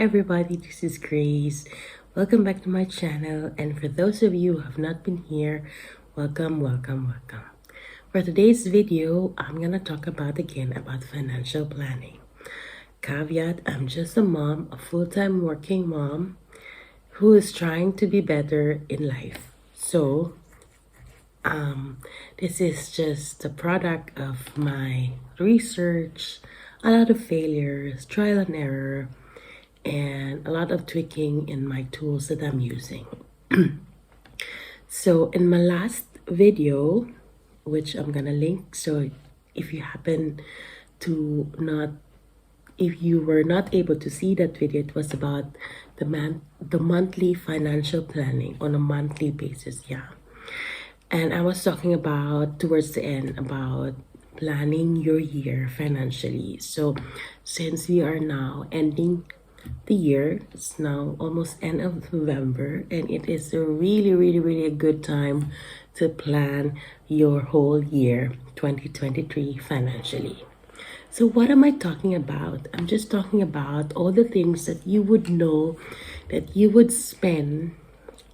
everybody, this is Grace. Welcome back to my channel, and for those of you who have not been here, welcome. For today's video, I'm gonna talk about financial planning. Caveat, I'm just a mom, a full-time working mom who is trying to be better in life. So this is just a product of my research, a lot of failures, trial and error, and a lot of tweaking in my tools that I'm using. So in my last video, which I'm gonna link, so if you happen to not, if you were not able to see that video, it was about the monthly financial planning on a monthly basis. And I was talking about towards the end about planning your year financially. So since we are now ending the year, it's now almost end of November, and it is a really a good time to plan your whole year 2023 financially. So what am I talking about? I'm just talking about all the things that you would know that you would spend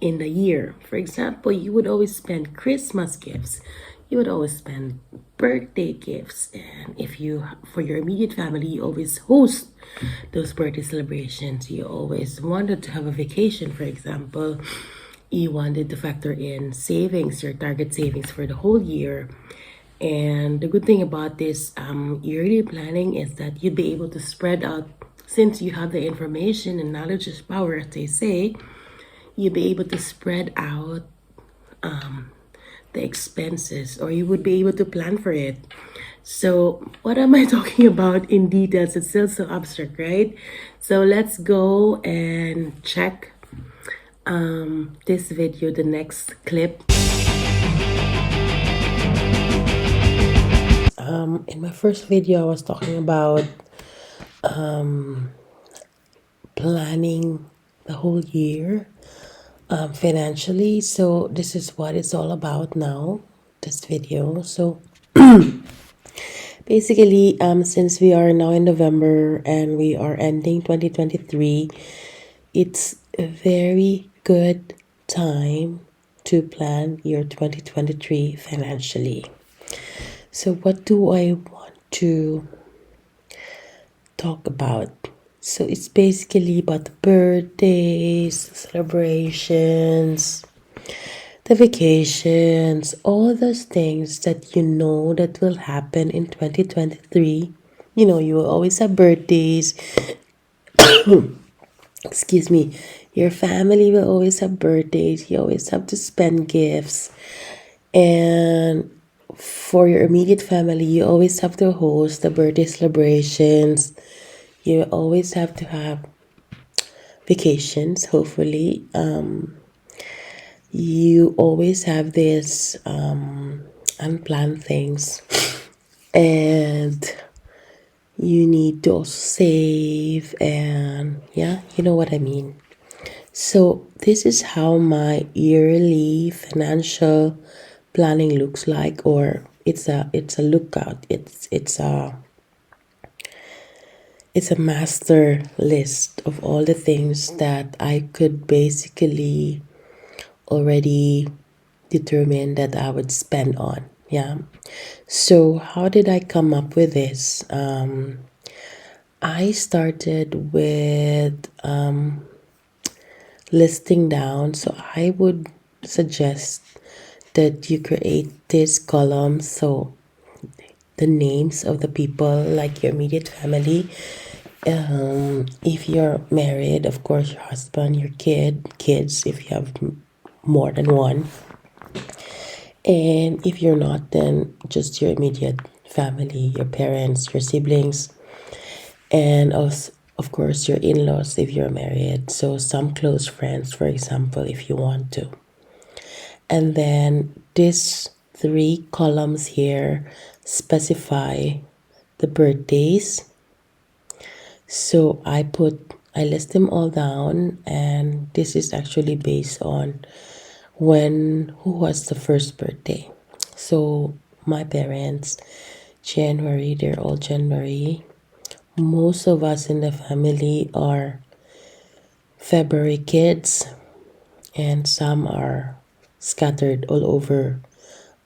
in the year. For example, you would always spend Christmas gifts, you would always spend birthday gifts, and if you, for your immediate family, you always host those birthday celebrations. You always wanted to have a vacation, for example, you wanted to factor in savings, your target savings for the whole year. And the good thing about this yearly planning is that you'd be able to spread out, since you have the information and knowledge is power, as they say, you'll be able to spread out the expenses, or you would be able to plan for it. So what am I talking about in details? It's still so abstract, right? So let's go and check this video, the next clip. In my first video, I was talking about planning the whole year financially. So this is what it's all about now, this video. So basically, since we are now in November and we are ending 2023, it's a very good time to plan your 2023 financially. So what do I want to talk about? So it's basically about the birthdays, the celebrations, the vacations, all those things that you know that will happen in 2023. You know, you will always have birthdays. Excuse me. Your family will always have birthdays. You always have to spend gifts. And for your immediate family, you always have to host the birthday celebrations. You always have to have vacations, hopefully. You always have this unplanned things, and you need to also save, and yeah, you know what I mean. So this is how my yearly financial planning looks like, or it's a lookout. It's a master list of all the things that I could basically already determine that I would spend on. Yeah. So how did I come up with this? I started with listing down. So I would suggest that you create this column. So the names of the people, like your immediate family. If you're married, of course, your husband, your kids, if you have more than one. And if you're not, then just your immediate family, your parents, your siblings, and also, of course, your in-laws if you're married. So some close friends, for example, if you want to. And then these 3 columns here specify the birthdays. So I list them all down, and this is actually based on who was the first birthday. So my parents, January, they're all January. Most of us in the family are February kids, and some are scattered all over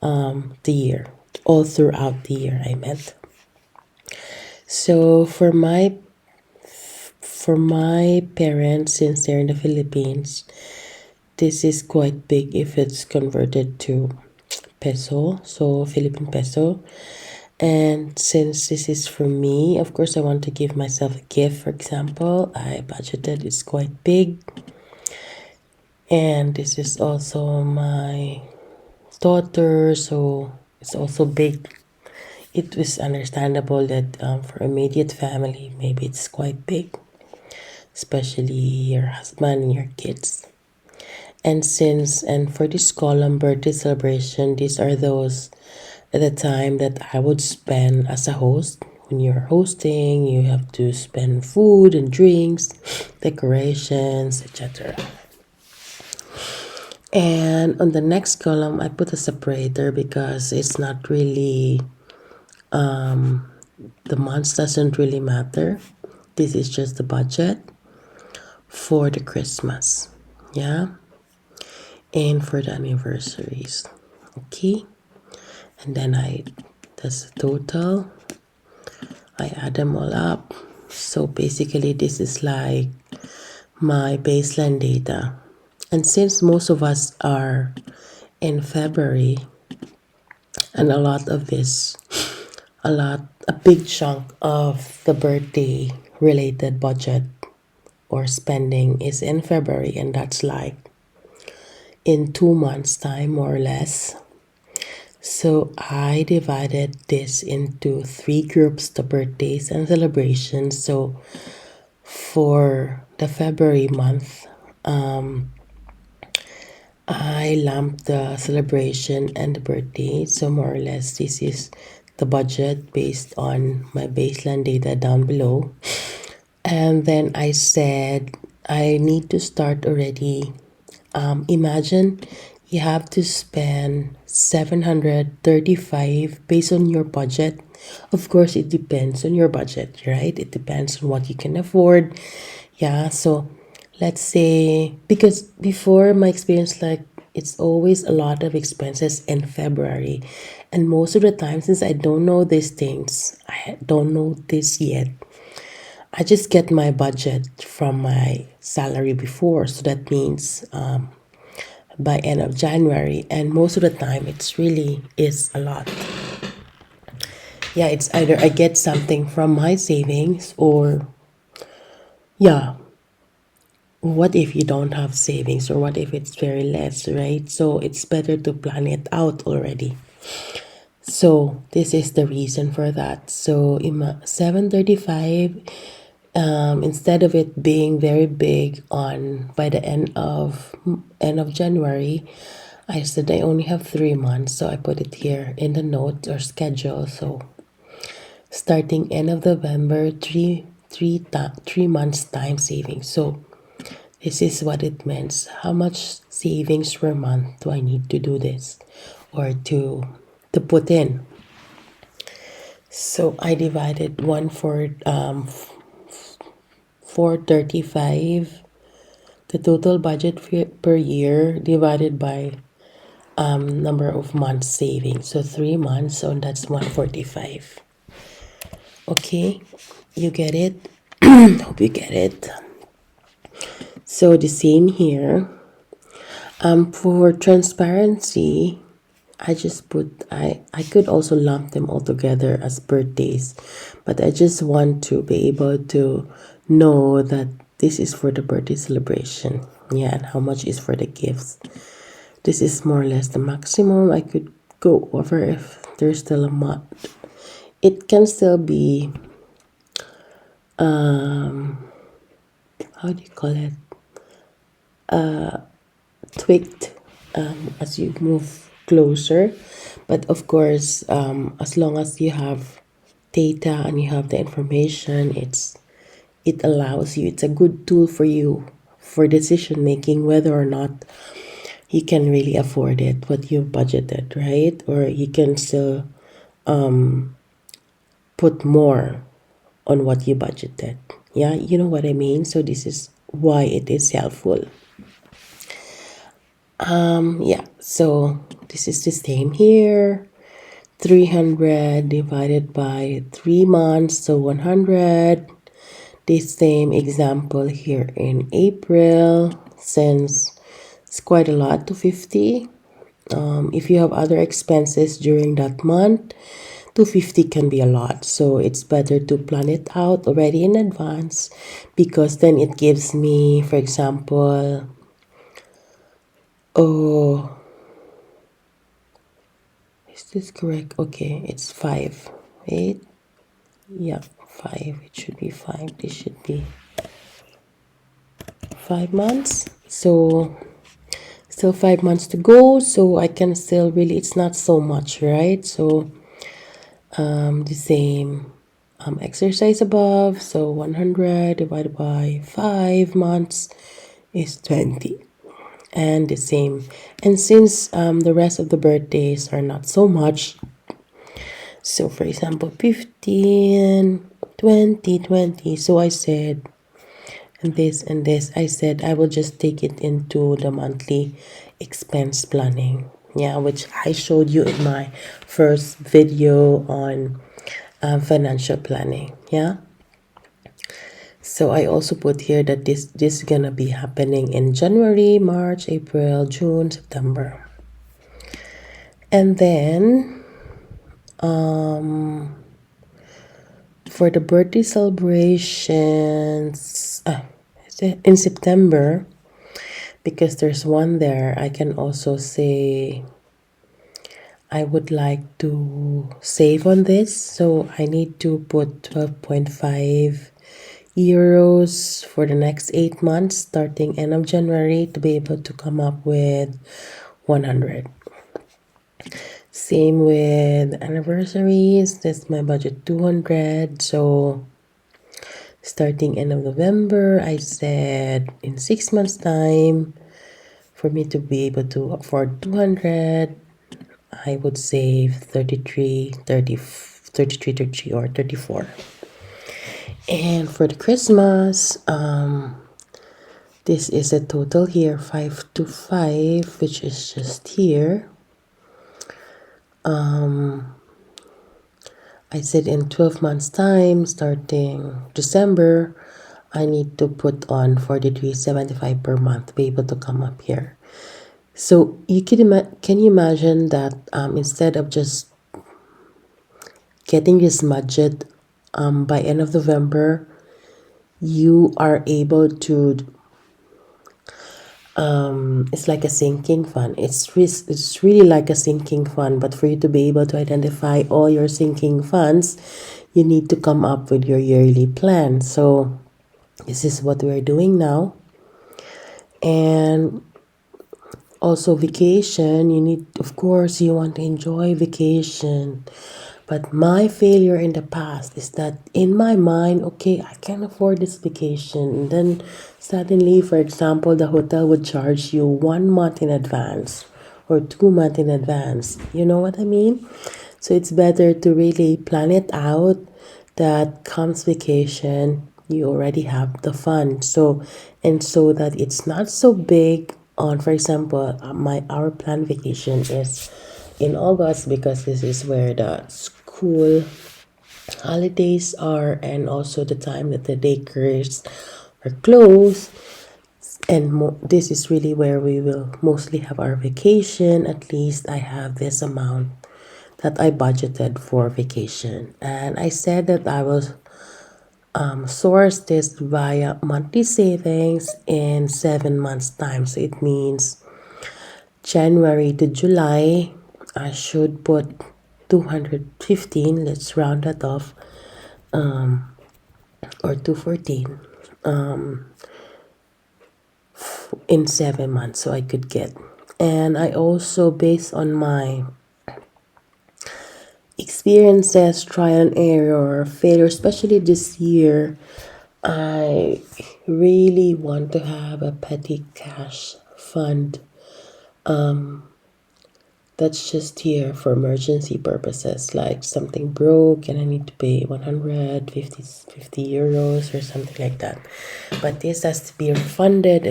the year, all throughout the year, I meant. So for my parents, since they're in the Philippines, this is quite big if it's converted to peso, so Philippine peso. And since this is for me, of course, I want to give myself a gift. For example, I budgeted it's quite big, and this is also my daughter, so it's also big. It was understandable that for immediate family, maybe it's quite big, especially your husband and your kids. And for this column birthday celebration, these are those at the time that I would spend as a host. When you're hosting, you have to spend food and drinks, decorations, etc. And on the next column, I put a separator because it's not really, the months doesn't really matter. This is just the budget for the Christmas. Yeah. And for the anniversaries. Okay. And then that's the total. I add them all up. So basically, this is like my baseline data. And since most of us are in February, and a big chunk of the birthday related budget or spending is in February, and that's like in 2 months' time, more or less. So I divided this into three groups, the birthdays and celebrations. So for the February month, I lumped the celebration and the birthday. So more or less, this is the budget based on my baseline data down below. And then I said, I need to start already. Imagine you have to spend 735 based on your budget. Of course, it depends on your budget, right? It depends on what you can afford. Yeah, so let's say, because before my experience, like it's always a lot of expenses in February. And most of the time, since I don't know these things, I don't know this yet, I just get my budget from my salary before. So that means by end of January, and most of the time it's really is a lot. Yeah, it's either I get something from my savings, or yeah, what if you don't have savings, or what if it's very less, right? So it's better to plan it out already. So this is the reason for that. So in 735, instead of it being very big on by the end of January, I said I only have 3 months, so I put it here in the note or schedule. So starting end of November, 3 months time savings. So this is what it means. How much savings per month do I need to do this, or to put in? So I divided one for 435, the total budget per year divided by number of months savings. So 3 months, so that's 145. Okay, you get it? Hope you get it. So the same here. For transparency, I could also lump them all together as birthdays, but I just want to be able to know that this is for the birthday celebration. Yeah, and how much is for the gifts. This is more or less the maximum I could go over. If there's still a month, it can still be, how do you call it, tweaked as you move closer. But of course, as long as you have data and you have the information, it allows you, it's a good tool for you for decision making, whether or not you can really afford it, what you've budgeted, right? Or you can still put more on what you budgeted. Yeah, you know what I mean? So this is why it is helpful. Yeah, so this is the same here. 300 divided by 3 months, so 100. The same example here in April, since it's quite a lot to 50. If you have other expenses during that month, 250 can be a lot. So it's better to plan it out already in advance, because then it gives me, for example, oh, is this correct? Okay, it's 5. Wait. Yeah, 5. It should be 5. This should be 5 months. So still 5 months to go. So I can still really, it's not so much, right? So the same exercise above. So 100 divided by 5 months is 20. And the same. And since the rest of the birthdays are not so much, so for example, 15, 20, 20. So I said, and this, I said I will just take it into the monthly expense planning. Yeah, which I showed you in my first video on financial planning. Yeah. So I also put here that this is gonna be happening in January, March, April, June, September. And then for the birthday celebrations in September, because there's one there, I can also say I would like to save on this. So I need to put 12.5 euros for the next 8 months, starting end of January, to be able to come up with 100. Same with anniversaries. That's my budget, 200. So starting end of November, I said in 6 months time, for me to be able to afford 200, I would save 33, 30, 33, 33, or 34. And for the Christmas, this is a total here, 525, which is just here. I said in 12 months time, starting December, I need to put on 43.75 per month to be able to come up here. So you can you imagine that instead of just getting this budget by end of November, you are able to it's like a sinking fund. It's really like a sinking fund, but for you to be able to identify all your sinking funds, you need to come up with your yearly plan. So this is what we're doing now. And also vacation, you need, of course, you want to enjoy vacation. But my failure in the past is that in my mind, okay, I can afford this vacation. And then suddenly, for example, the hotel would charge you 1 month in advance or 2 months in advance. You know what I mean? So it's better to really plan it out, that comes vacation, you already have the fund. So, and so that it's not so big on, for example, our planned vacation is in August, because this is where the school holidays are, and also the time that the daycares are closed. And this is really where we will mostly have our vacation. At least I have this amount that I budgeted for vacation, and I said that I will source this via monthly savings in 7 months time. So it means January to July, I should put 215, let's round that off, or 214 in 7 months, so I could get. And I also, based on my experiences, trial and error, failure, especially this year, I really want to have a petty cash fund that's just here for emergency purposes, like something broke and I need to pay 150 euros or something like that. But this has to be refunded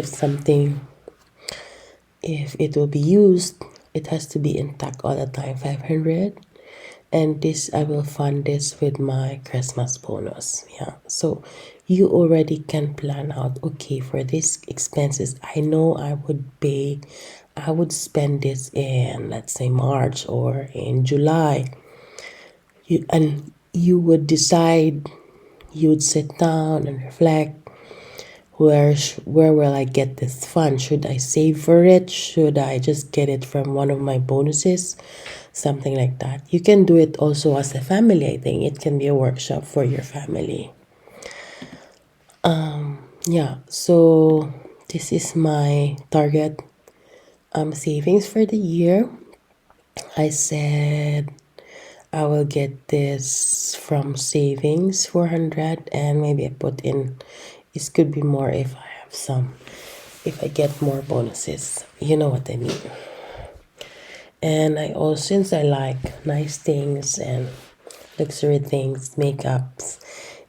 if it will be used, it has to be intact all the time, 500. And this, I will fund this with my Christmas bonus. Yeah. So you already can plan out, okay, for these expenses, I know I would spend this in, let's say, March or in July. You would decide, you would sit down and reflect, where will I get this fund? Should I save for it? Should I just get it from one of my bonuses? Something like that. You can do it also as a family, I think. It can be a workshop for your family. Yeah, so this is my target savings for the year. I said I will get this from savings 400, and maybe I put in, this could be more if I have some, if I get more bonuses. You know what I mean. And I also, since I like nice things and luxury things, makeups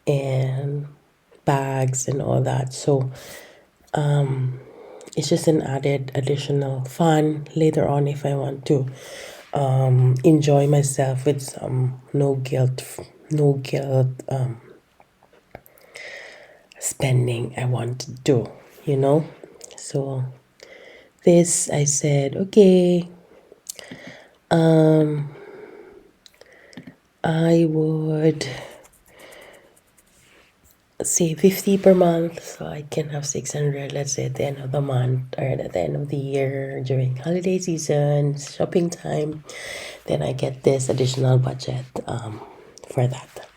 and bags and all that, so it's just an additional fun later on if I want to enjoy myself with some no guilt spending I want to do, you know. So this, I said, okay, I would say 50 per month, so I can have 600, let's say, at the end of the month or at the end of the year during holiday season, shopping time. Then I get this additional budget for that.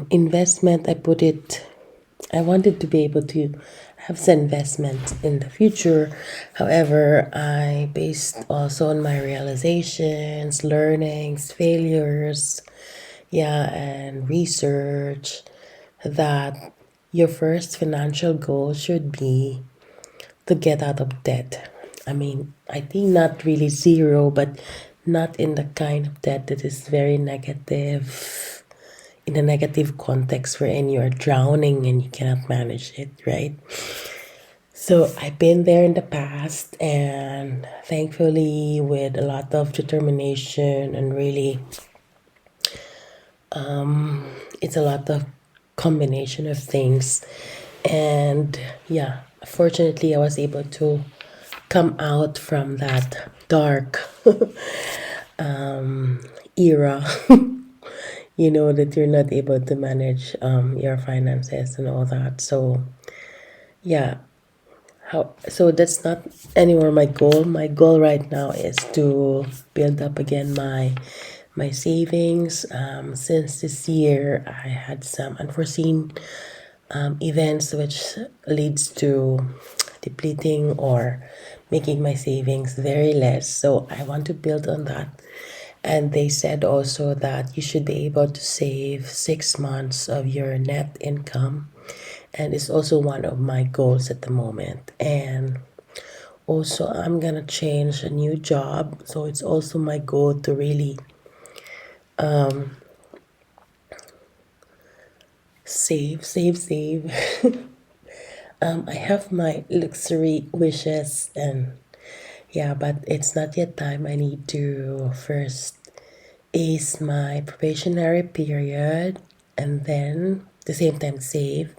Investment, I wanted to be able to have some investment in the future. However, I based also on my realizations, learnings, failures, yeah, and research, that your first financial goal should be to get out of debt. I mean, I think not really zero, but not in the kind of debt that is very negative, in a negative context wherein you're drowning and you cannot manage it, right? So I've been there in the past, and thankfully, with a lot of determination and really, it's a lot of combination of things. And yeah, fortunately, I was able to come out from that dark era. That you're not able to manage your finances and all that. So yeah, so that's not anymore my goal. My goal right now is to build up again my savings. Since this year I had some unforeseen events which leads to depleting or making my savings very less, so I want to build on that. And they said also that you should be able to save 6 months of your net income, and it's also one of my goals at the moment. And also I'm gonna change a new job, so it's also my goal to really save. I have my luxury wishes, and yeah, but it's not yet time. I need to first ace my probationary period, and then the same time save,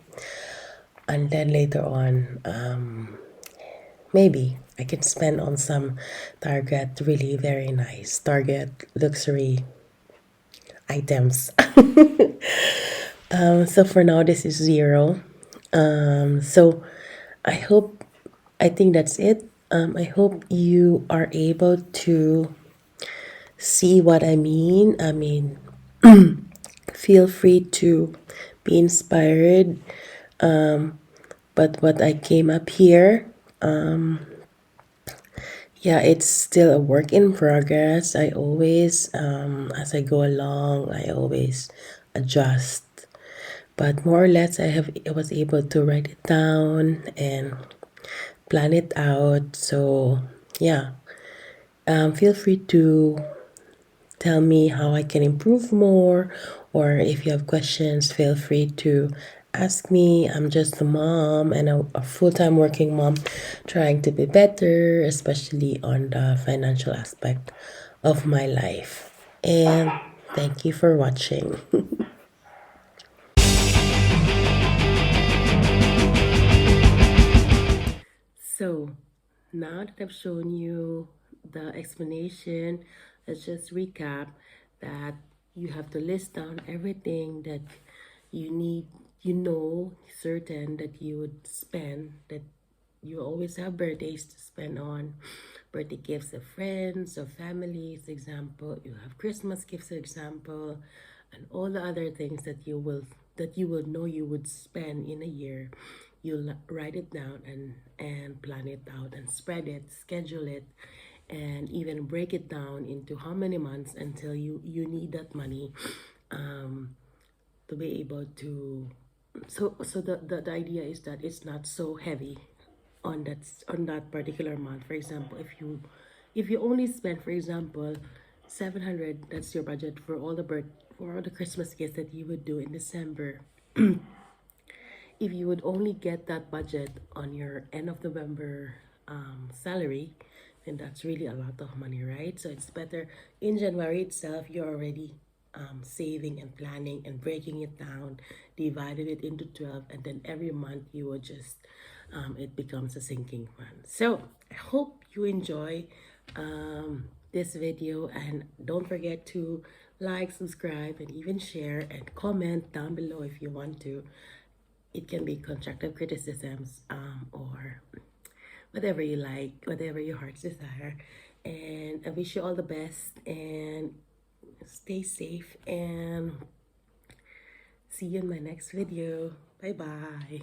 and then later on, maybe I can spend on some Target, really very nice Target luxury items. So for now, this is zero. So I hope, I think that's it. I hope you are able to see what I mean. I mean, feel free to be inspired. But what I came up here, yeah, it's still a work in progress. I always, as I go along, I always adjust. But more or less, I was able to write it down and plan it out. So yeah, Feel free to tell me how I can improve more, or if you have questions, feel free to ask me. I'm just a mom and a full time working mom trying to be better, especially on the financial aspect of my life. And thank you for watching. So now that I've shown you the explanation, let's just recap that you have to list down everything that you need, certain that you would spend, that you always have birthdays to spend on, birthday gifts of friends, of families, example, you have Christmas gifts, example, and all the other things that you will know you would spend in a year. You'll write it down and plan it out and spread it, schedule it, and even break it down into how many months until you need that money, to be able to. The idea is that it's not so heavy on that particular month. For example, if you only spend, for example, 700, that's your budget for for all the Christmas gifts that you would do in December. If you would only get that budget on your end of November salary, then that's really a lot of money, right? So it's better in January itself, you're already saving and planning and breaking it down, divided it into 12, and then every month you will just, it becomes a sinking fund. So I hope you enjoy this video, and don't forget to like, subscribe, and even share and comment down below if you want to. It can be constructive criticisms, or whatever you like, whatever your heart's desire. And I wish you all the best and stay safe, and see you in my next video. Bye bye.